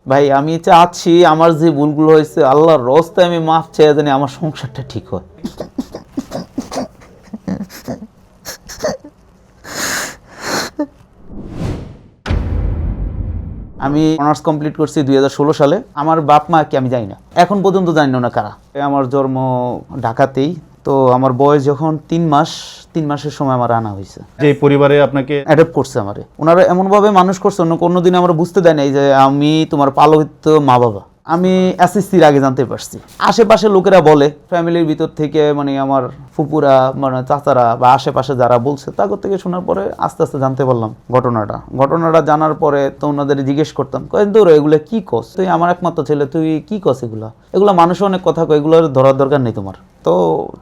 ভাই আমি চাচ্ছি আমার যে ভুলগুলো হয়েছে আল্লাহর রাস্তায় আমি মাফ চেয়ে জানি আমার সংসারটা ঠিক হয়। আমি অনার্স কমপ্লিট করছি 2016 সালে। আমার বাপ মা কি আমি জানি না, এখন পর্যন্ত জানি না কারা। আমার জন্ম ঢাকাতেই, তো আমার বয়স যখন 3 মাসের সময় আমার আনা হয়েছে। যে পরিবারে আপনাকে অ্যাডপ্ট করছে আমারে, ওনারা এমনভাবে মানুষ করছে অন্য কোনোদিন আমরা বুঝতে দেয় নাই যে আমি তোমার পালিত মা বাবা। আমি এসএসসির আগে জানতে পারছি। আশেপাশে লোকেরা বলে, ফ্যামিলির ভিতর থেকে মানে আমার ফুপুরা মানে চাচারা বা আশেপাশে যারা বলছে তাদের থেকে শোনার পরে আস্তে আস্তে জানতে পারলাম ঘটনাটা জানার পরে তো ওনাদের জিজ্ঞেস করতাম, কয়েক দূর এগুলো কি কস, তুই আমার একমাত্র ছেলে, তুই কি কস এগুলা মানুষ অনেক কথা কয়, এগুলোর ধরার দরকার নেই তোমার। তো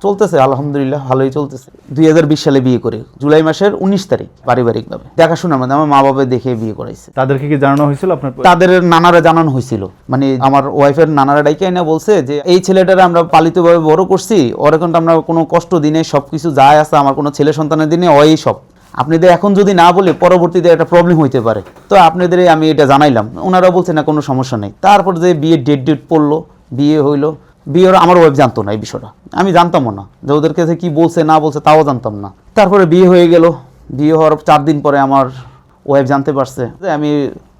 চলতেছে আলহামদুলিল্লাহ, ভালোই চলতেছে। 2020 সালে বিয়ে করি, জুলাই মাসের 19 তারিখ, পারিবারিকভাবে দেখাশোনার মধ্যে আমার মা বাবা দেখে বিয়ে করাইছে। তাদেরকে কি জানানো হয়েছিল আপনার? তাদের নানারা জানানো হয়েছিল, মানে আমার ওয়াইফের নানারা ডাইকে না বলছে যে এই ছেলেটারে আমরা পালিতভাবে বড় করছি, ওর এখন আমরা কোনো কষ্ট দিনে সবকিছু যায় আছে, আমার কোনো ছেলে সন্তানের দিনে ওই সব আপনাদের এখন যদি না বলে পরবর্তীতে একটা প্রবলেম হইতে পারে, তো আপনাদের আমি এটা জানাইলাম। ওনারা বলছে না কোনো সমস্যা নেই। তারপর যে বিয়ের ডেট পড়লো, বিয়ে হইলো। বিয়ের আমার ওয়াইফ জানতো না এই বিষয়টা, আমি জানতামও না যে ওদের কাছে কি বলছে না বলছে, তাও জানতাম না। তারপরে বিয়ে হয়ে গেল। বিয়ে হওয়ার 4 দিন পরে আমার ওয়াইফ জানতে পারছে যে আমি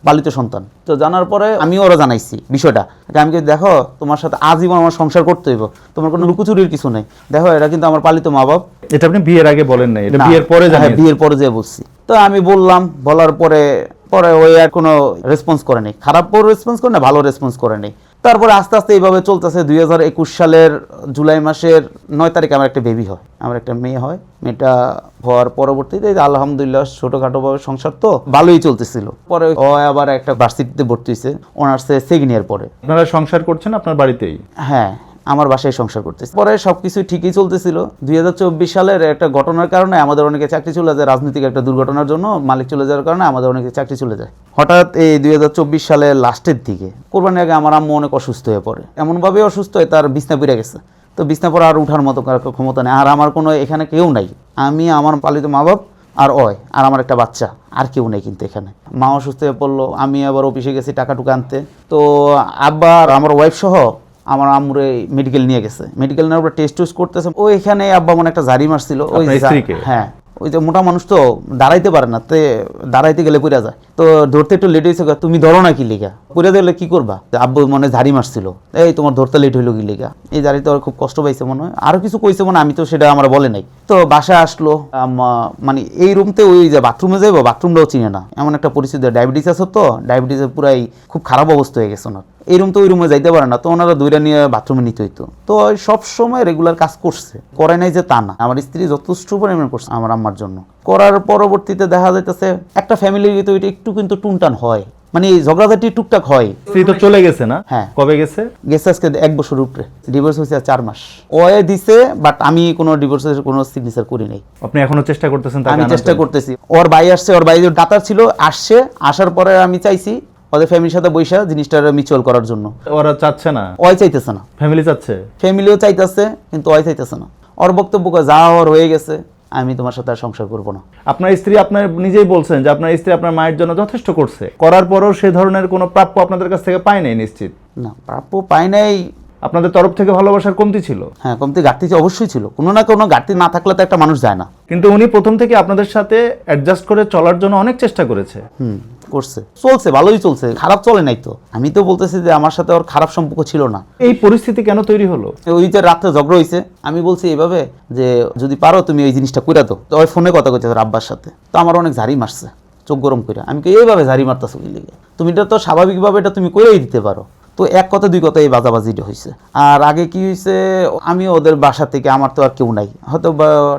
পালিত সন্তান। তো জানার পরে আমি ওরা জানাইছি বিষয়টা, আমি কি দেখো তোমার সাথে আজীবন আমার সংসার করতে হইব, তোমার কোনো লুকোচুরির কিছু নেই, দেখো এটা কিন্তু আমার পালিত মা বাপ। এটা আপনি বিয়ের আগে বলেন নাই, এটা বিয়ের পরে জানেন? বিয়ের পরে যে বলছি। তো আমি বললাম, বলার পরে ওই আর কোনো রেসপন্স করে নেই, খারাপ রেসপন্স করে না, ভালো রেসপন্স করে নেই। তারপরে আস্তে আস্তে এইভাবে চলতেছে। 2021 সালের জুলাই মাসের 9 তারিখে আমার একটা বেবি হয়, আমার একটা মেয়ে হয়। মেয়েটা হওয়ার পরবর্তীতে আলহামদুলিল্লাহ ছোটখাটোভাবে সংসার তো ভালোই চলতেছিল। পরে ও আবার একটা ভার্সিটিতে ভর্তি হয়েছে, অনার্সে 2nd ইয়ার পরে। আপনারা সংসার করছেন আপনার বাড়িতেই? হ্যাঁ, আমার বাসায় সংসার করতেছে। পরে সবকিছু ঠিকই চলতেছিল। 2024 সালের একটা ঘটনার কারণে আমাদের অনেকে চাকরি চলে যায়, রাজনৈতিক একটা দুর্ঘটনার জন্য মালিক চলে যাওয়ার কারণে আমাদের অনেকে চাকরি চলে যায়। হঠাৎ এই 2024 সালের লাস্টের দিকে কোরবানির আগে আমার আম্মু অনেক অসুস্থ হয়ে পড়ে, এমনভাবে অসুস্থ হয়ে তার বিছনা পড়ে গেছে। তো বিছনা পড়ে আর উঠার মতো ক্ষমতা নেই, আর আমার কোনো এখানে কেউ নাই। আমি, আমার পালিত মা বাপ আর আর আমার একটা বাচ্চা, আর কেউ নেই কিন্তু এখানে। মা অসুস্থ হয়ে পড়লো, আমি আবার অফিসে গেছি টাকা টুকা আনতে। তো আব্বা আর আমার ওয়াইফ সহ আমার আম্মুরে মেডিকেল নিয়ে গেছে। মেডিকেল নেওয়ার পর টেস্ট করতেছে। ওইখানে আব্বা মানে একটা জারি মারছিল। ওই হ্যাঁ, ওই যে মোটা মানুষ তো দাঁড়াইতে পারে না, তে দাঁড়াইতে গেলে পড়ে যায়। তো ধরতে একটু লেট হয়েছে, তুমি ধরো না কি লিগা, পড়ে দিলে কি করবা? আব্বু মনে ঝাড়ি মারছিল, এই তোমার ধরতে লেট হইলো কি লিগা, এই জারিতে ওর খুব কষ্ট পাইছে মনে হয়, আরো কিছু কইছে মনে, আমি তো সেটা আমার বলে নাই। তো বাসায় আসলো, মানে এই রুমতে ওই যে বাথরুমে যাইবো, বাথরুমটাও চিনে না, এমন একটা পরিস্থিতি। ডায়াবেটিস আছে তো, ডায়াবেটিসের পুরাই খুব খারাপ অবস্থা হয়ে গেছে ওনার। এই রুম তো ওই রুমে যাইতে পারে না, তো ওনারা দুইটা নিয়ে বাথরুমে নিতে হইতো। তো সব সময় রেগুলার কাজ করছে, করে নাই যে তা না। আমার স্ত্রী যথেষ্ট পরিমাণ করছে আমার আম্মার জন্য। করার পরবর্তীতে দেখা যাইতেছে একটা ফ্যামিলির ভিতরে একটু কিন্তু টুনটান হয়, মানে ঝগড়াঝাটি টুকটাক হয়। স্ত্রী তো চলে গেছে না? হ্যাঁ। কবে গেছে? গেছে আজকে 1 বছর উপরে। ডিভোর্স হয়েছে 4 মাস। ওয়ে দিছে, বাট আমি কোনো ডিভোর্সের কোনো সিগনেচার করি নাই। আপনি এখনো চেষ্টা করতেছেন? আমি চেষ্টা করতেছি। ওর ভাই আসছে, ওর ভাই ডাক্তার ছিল, আসছে। আসার পরে আমি চাইছি ওদের ফ্যামিলির সাথে বৈশা জিনিসটা মিউচুয়াল করার জন্য। ওরা চাচ্ছে না? ওই চাইতেছে না। ফ্যামিলি চাচ্ছে? ফ্যামিলিও চাইতেছে, কিন্তু ওই চাইতেছে না। ওর বক্তব্য যা হওয়ার হয়ে গেছে, আমি তোমার সাথে আর সংসার করবো না। আপনার স্ত্রী আপনার নিজেই বলছেন যে আপনার স্ত্রী আপনার মায়ের জন্য যথেষ্ট করছে, করার পরও সে ধরনের কোনো প্রাপ্য আপনাদের কাছ থেকে পায় নাই নিশ্চিত? না, প্রাপ্য পাই নাই। আপনাদের তরফ থেকে ভালোবাসার কমতি ছিল? হ্যাঁ, কমতি ঘাটতি অবশ্যই ছিল। কোনো না কোনো ঘাটতি না থাকলে তো একটা মানুষ যায় না। কিন্তু উনি প্রথম থেকে আপনাদের সাথে অ্যাডজাস্ট করে চলার জন্য অনেক চেষ্টা করেছে। করছে, চলছে, ভালোই চলছে, খারাপ চলে নাই তো। আমি তো বলতেছি যে আমার সাথে ওর খারাপ সম্পর্ক ছিল না। এই পরিস্থিতি কেন তৈরি হলো? ওই যে রাত্রে ঝগড়া হয়েছে, আমি বলছি এইভাবে যে যদি পারো তুমি এই জিনিসটা কইরা দাও। তো ওই ফোনে কথা কইছে আব্বার সাথে, তো আমার অনেক ঝাড়ি মারছে, চোখ গরম করে। আমি এইভাবে ঝাড়ি মারতেছো কি লিগে, তুমি এটা তো স্বাভাবিকভাবে এটা তুমি করেই দিতে পারো। তো এক কথা দুই কথা এই বাজাবাজিটা হয়েছে। আর আগে কি হয়েছে, আমি ওদের বাসা থেকে, আমার তো আর কেউ নাই, হয়তো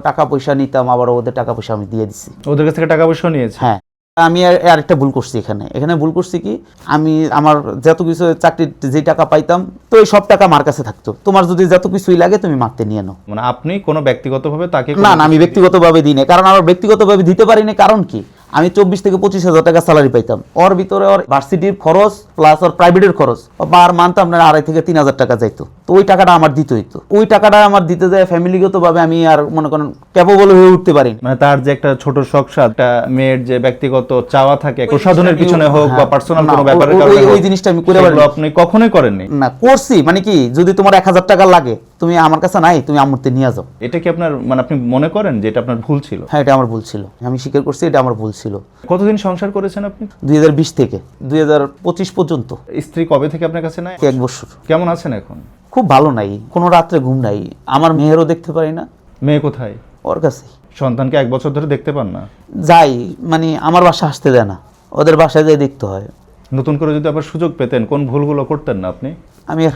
টাকা পয়সা নিতাম, আবার ওদের টাকা পয়সা আমি দিয়ে দিছি। ওদের কাছ থেকে টাকা পয়সা নিয়েছে? হ্যাঁ। আমি আর একটা ভুল করছি এখানে ভুল করছি কি, আমি আমার যত কিছু চাকরির যে টাকা পাইতাম, তো এই সব টাকা আমার কাছে থাকতো। তোমার যদি যত কিছুই লাগে তুমি মারতে নিয়ে নাও। মানে আপনি কোনো ব্যক্তিগতভাবে তাকে? না, আমি ব্যক্তিগতভাবে দিই না, কারণ আমার ব্যক্তিগতভাবে দিতে পারি না। কারণ কি, আমি 24 থেকে 25,000 টাকা স্যালারি পাইতাম। ওর ভিতরে ওর ভার্সিটির খরচ প্লাস ওর প্রাইভেটের খরচ পার মান্থ আপনার 2,500 থেকে 3,000 টাকা যাইতো। তো ওই টাকাটা আমার দিতে হইতো। ওই টাকাটা আমার দিতে যায় ফ্যামিলিগতভাবে আমি আর মনে করেন ক্যাপেবল হয়ে উঠতে পারিনি। মানে তার যে একটা ছোট শখ সাদ, একটা মেয়ের যে ব্যক্তিগত চাওয়া থাকে প্রসাধনের পিছনে হোক বা পার্সোনাল কোনো ব্যাপারের কারণে ওই জিনিসটা আমি করে সেগুলো আপনি কখনোই করেননি? না, করছি। মানে কি, যদি তোমার 1,000 টাকা লাগে তুমি আমার কাছে নাই, তুমি আম্মুরতে নিয়ে যাও। এটা কি আপনার মানে আপনি মনে করেন যে এটা আপনার ভুল ছিল? হ্যাঁ, এটা আমার ভুল ছিল, আমি স্বীকার করছি এটা আমার ভুল ছিল। কতদিন সংসার করেছেন আপনি? 2020 থেকে 2025 পর্যন্ত। স্ত্রী কবে থেকে আপনার কাছে নাই? 1 বছর। কেমন আছেন এখন? খুব ভালো নাই, কোনো রাত্রে ঘুম নাই। আমার মেয়েরও দেখতে পারি না। মেয়ে কোথায়? ওর কাছে। সন্তানকে 1 বছর ধরে দেখতে পান না? যাই, মানে আমার বাসা আসতে দেয় না, ওদের বাসায় যেয়ে দেখতে হয়। নতুন করে যদি আবার সুযোগ পেতেন কোন ভুলগুলো করতেন না আপনি? আমি আর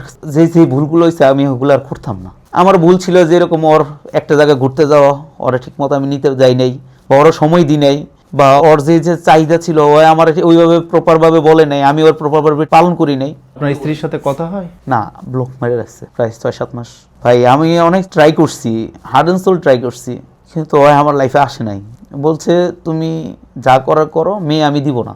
যে ভুলগুলো হয়েছে আমি ওগুলো আর করতাম না। আমার ভুল ছিল যে এরকম ওর একটা জায়গায় ঘুরতে যাওয়া, ওরা ঠিক মতো আমি নিতে যাই নাই বা ওর সময় দিই নাই, বা ওর যে চাহিদা ছিল ও আমার ওইভাবে প্রপারভাবে বলে নাই, আমি ওর প্রপারভাবে পালন করি নাই। আপনার স্ত্রীর সাথে কথা হয় না, ব্লক মেরে রাখছে প্রায় 6-7 মাস। ভাই আমি অনেক ট্রাই করছি, হার্ড অ্যান্ড সোল ট্রাই করছি, কিন্তু ও আমার লাইফে আসে নাই। বলছে তুমি যা করার করো, মেয়ে আমি দিব না,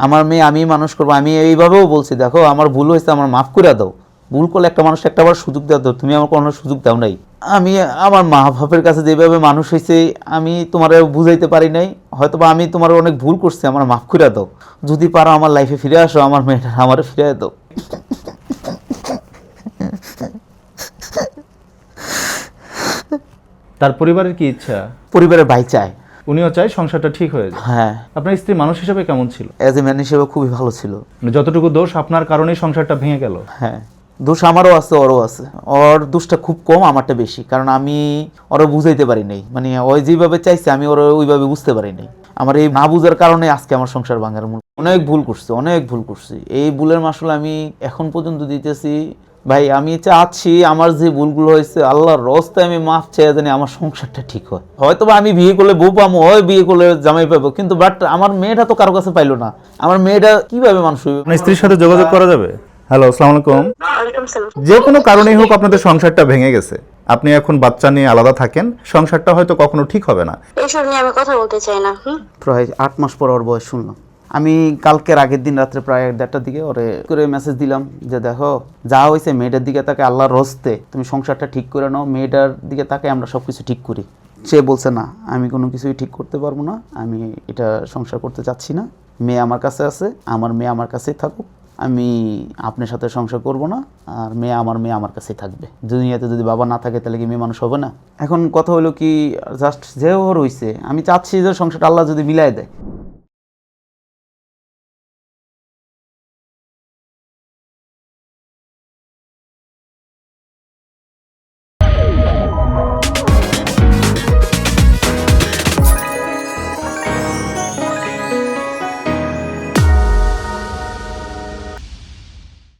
আমার মেয়ে আমি মানুষ করবো। আমি এইভাবেও বলছি, দেখো আমার ভুল হয়েছে, আমার মাফ করে দাও। ভুল করলে একটা মানুষ একটাবার সুযোগ দেওয়া দাও, তুমি আমার কোনো সুযোগ দাও নাই। আমি আমার মা বাপের কাছে যেভাবে মানুষ হয়েছে আমি তোমার বুঝাইতে পারি নাই, হয়তো বা আমি তোমার অনেক ভুল করছি, আমার মাফ করে দাও। যদি পারো আমার লাইফে ফিরে আসো, আমার মেয়েটা আমার ফিরে দাও। তার পরিবারের কি ইচ্ছা? পরিবারের ভাই চায়, উনিও চায় সংসারটা ঠিক হয়ে যায়। হ্যাঁ। আপনার স্ত্রী মানুষ হিসেবে কেমন ছিল? অ্যাজ এ ম্যান হিসেবে খুবই ভালো ছিল। মানে যতটুকু দোষ আপনার কারণেই সংসারটা ভেঙে গেল? হ্যাঁ, দোষ আমারও আছে, ওরও আছে। ওর দোষটা খুব কম, আমারটা বেশি, কারণ আমি ওরা বুঝাইতে পারি নাই। মানে ওই যেভাবে চাইছে আমি ওরা ওইভাবে বুঝতে পারি নাই। আমার এই না বুঝার কারণে আজকে আমার সংসার ভাঙার মূল। অনেক ভুল করছি, অনেক ভুল করছি। এই ভুলের মাসুল আমি এখন পর্যন্ত দিতেছি। ভাই আমি চাচ্ছি আমার যে ভুলগুলো হয়েছে আল্লাহর রাস্তায় আমি মাফ চাই, জানি আমার সংসারটা ঠিক হয়। হয়তো বা আমি বিয়ে করলে বউ পাবো, হয় বিয়ে করলে জামাই পাবো, কিন্তু বাট আমার মেয়েটা তো কারো কাছে পাইলো না। আমার মেয়েটা কিভাবে মানুষ হইবে? আপনার স্ত্রীর সাথে যোগাযোগ করা যাবে? হ্যালো, আসসালামু আলাইকুম। যে কোনো কারণেই হোক আপনাদের সংসারটা ভেঙে গেছে, আপনি এখন বাচ্চা নিয়ে আলাদা থাকেন, সংসারটা হয়তো কখনো ঠিক হবে না। এইসব নিয়ে আমি কথা বলতে চাই না। প্রায় 8 মাস পর ওর বয়স শুনলাম। আমি কালকের আগের দিন রাত্রে প্রায় 1:30টার দিকে ওরে করে মেসেজ দিলাম যে দেখো যা হয়েছে মেয়েটার দিকে তাকে আল্লাহর রস্তে তুমি সংসারটা ঠিক করে নাও, মেয়েটার দিকে তাকে আমরা সব কিছু ঠিক করি। সে বলছে না, আমি কোনো কিছুই ঠিক করতে পারবো না, আমি এটা সংসার করতে চাচ্ছি না, মেয়ে আমার কাছে আছে, আমার মেয়ে আমার কাছেই থাকুক, আমি আপনার সাথে সংসার করব না, আর মেয়ে আমার কাছেই থাকবে। দুনিয়াতে যদি বাবা না থাকে তাহলে কি মেয়ে মানুষ হবে না? এখন কথা হলো কি, জাস্ট যে ওর হইছে, আমি চাচ্ছি যে সংসারটা আল্লাহ যদি মিলাই দেয়।